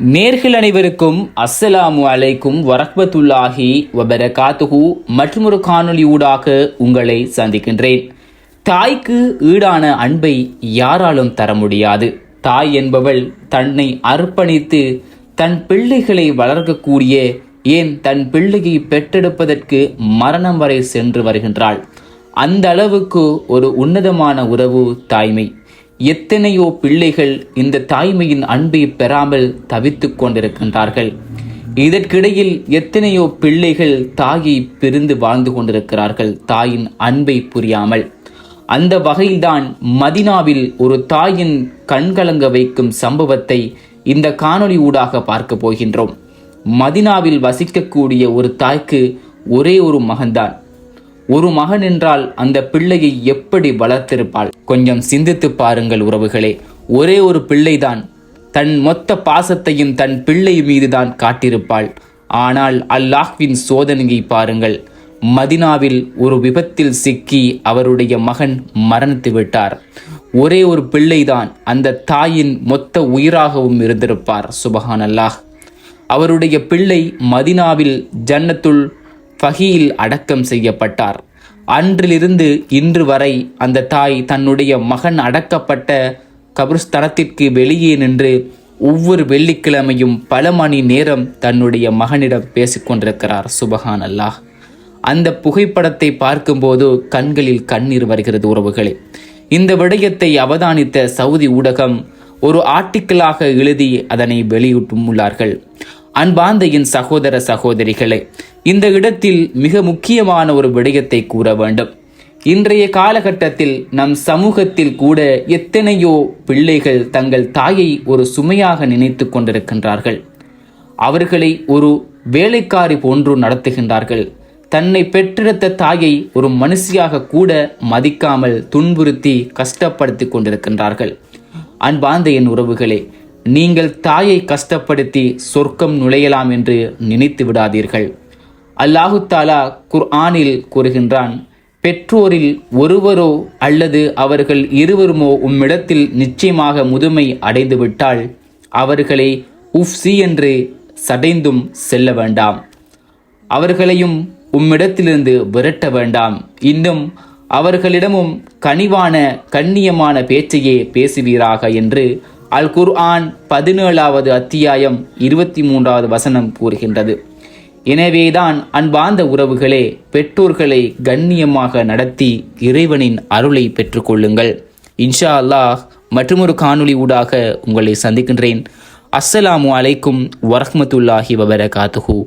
நேர்கள் அனைவருக்கும் அஸ்ஸலாமு அலைக்கும் வரஹ்மத்துல்லாஹி வபரகாத்துஹு மற்றொரு காணொளி ஊடாக உங்களை சந்திக்கின்றேன். தாய்க்கு ஈடான அன்பை யாராலும் தர முடியாது. தாய் என்பவள் தன்னை அர்ப்பணித்து தன் பிள்ளைகளை வளர்க்கக்கூடிய, ஏன் தன் பிள்ளையை பெற்றெடுப்பதற்கு மரணம் வரை சென்று வருகின்றாள். அந்த அளவுக்கு ஒரு உன்னதமான உறவு தாய்மை. எத்தனையோ பிள்ளைகள் இந்த தாய்மையின் அன்பை பெறாமல் தவித்துக் கொண்டிருக்கின்றார்கள். இதற்கிடையில் எத்தனையோ பிள்ளைகள் தாயை பிரிந்து வாழ்ந்து கொண்டிருக்கிறார்கள், தாயின் அன்பை புரியாமல். அந்த வகையில்தான் மதினாவில் ஒரு தாயின் கண்கலங்க வைக்கும் சம்பவத்தை இந்த காணொளி ஊடாக பார்க்க போகின்றோம். மதினாவில் வசிக்கக்கூடிய ஒரு தாய்க்கு ஒரே ஒரு மகன்தான். ஒரு மகன் என்றால் அந்த பிள்ளையை எப்படி வளர்த்திருப்பாள்? கொஞ்சம் சிந்தித்து பாருங்கள் உறவுகளே. ஒரே ஒரு பிள்ளைதான், தன் மொத்த பாசத்தையும் தன் பிள்ளை மீதுதான் காட்டியிருப்பாள். ஆனால் அல்லாஹ்வின் சோதனையை பாருங்கள். மதினாவில் ஒரு விபத்தில் சிக்கி அவருடைய மகன் மரணித்து விட்டார். ஒரே ஒரு பிள்ளைதான் அந்த தாயின் மொத்த உயிராகவும் இருந்திருப்பார். சுபஹானல்லாஹ். அவருடைய பிள்ளை மதினாவில் ஜன்னத்துல் ஃபஹீல் அடக்கம் செய்யப்பட்டார். அன்றிலிருந்து இன்று வரை அந்த தாய் தன்னுடைய மகன் அடக்கப்பட்ட கபிர்ஸ்தலத்திற்கு வெளியே நின்று ஒவ்வொரு வெள்ளிக்கிழமையும் பல மணி நேரம் தன்னுடைய மகனிடம் பேசிக்கொண்டிருக்கிறார். சுபஹான் அல்லாஹ். அந்த புகைப்படத்தை பார்க்கும்போது கண்களில் கண்ணீர் வருகிறது உறவுகளே. இந்த விடயத்தை அவதானித்த சவுதி ஊடகம் ஒரு ஆர்டிக்கிளாக எழுதி அதனை வெளியிட்டும் உள்ளார்கள். அன்பார்ந்த என் சகோதர சகோதரிகளே, இந்த இடத்தில் மிக முக்கியமான ஒரு விடயத்தை கூற வேண்டும். இன்றைய காலகட்டத்தில் நம் சமூகத்தில் கூட எத்தனையோ பிள்ளைகள் தங்கள் தாயை ஒரு சுமையாக நினைத்து கொண்டிருக்கின்றார்கள். அவர்களை ஒரு வேலைக்காரி போன்று நடத்துகின்றார்கள். தன்னை பெற்றெடுத்த தாயை ஒரு மனுஷியாக கூட மதிக்காமல் துன்புறுத்தி கஷ்டப்படுத்தி கொண்டிருக்கின்றார்கள். அன்பார்ந்த என் உறவுகளே, நீங்கள் தாயை கஷ்டப்படுத்தி சொர்க்கம் நுழையலாம் என்று நினைத்து விடாதீர்கள். அல்லாஹு தாலா குர்ஆனில் கூறுகின்றான், பெற்றோரில் ஒருவரோ அல்லது அவர்கள் இருவருமோ உம்மிடத்தில் நிச்சயமாக முதுமை அடைந்து விட்டால் அவர்களை உஃப்சி என்று சடைந்தும் செல்ல வேண்டாம். அவர்களையும் உம்மிடத்திலிருந்து விரட்ட வேண்டாம். இன்னும் அவர்களிடமும் கனிவான கண்ணியமான பேச்சையே பேசுவீராக என்று அல் குர்ஆன் 17வது அத்தியாயம் 23வது வசனம் கூறுகின்றது. எனவேதான் அன்பார்ந்த உறவுகளே, பெற்றோர்களை கண்ணியமாக நடத்தி இறைவனின் அருளை பெற்றுக்கொள்ளுங்கள். இன்ஷா அல்லாஹ் மற்றொரு காணொளி ஊடாக உங்களை சந்திக்கின்றேன். அஸ்ஸலாமு அலைக்கும் வரஹ்மத்துல்லாஹி வபரகாத்துஹு.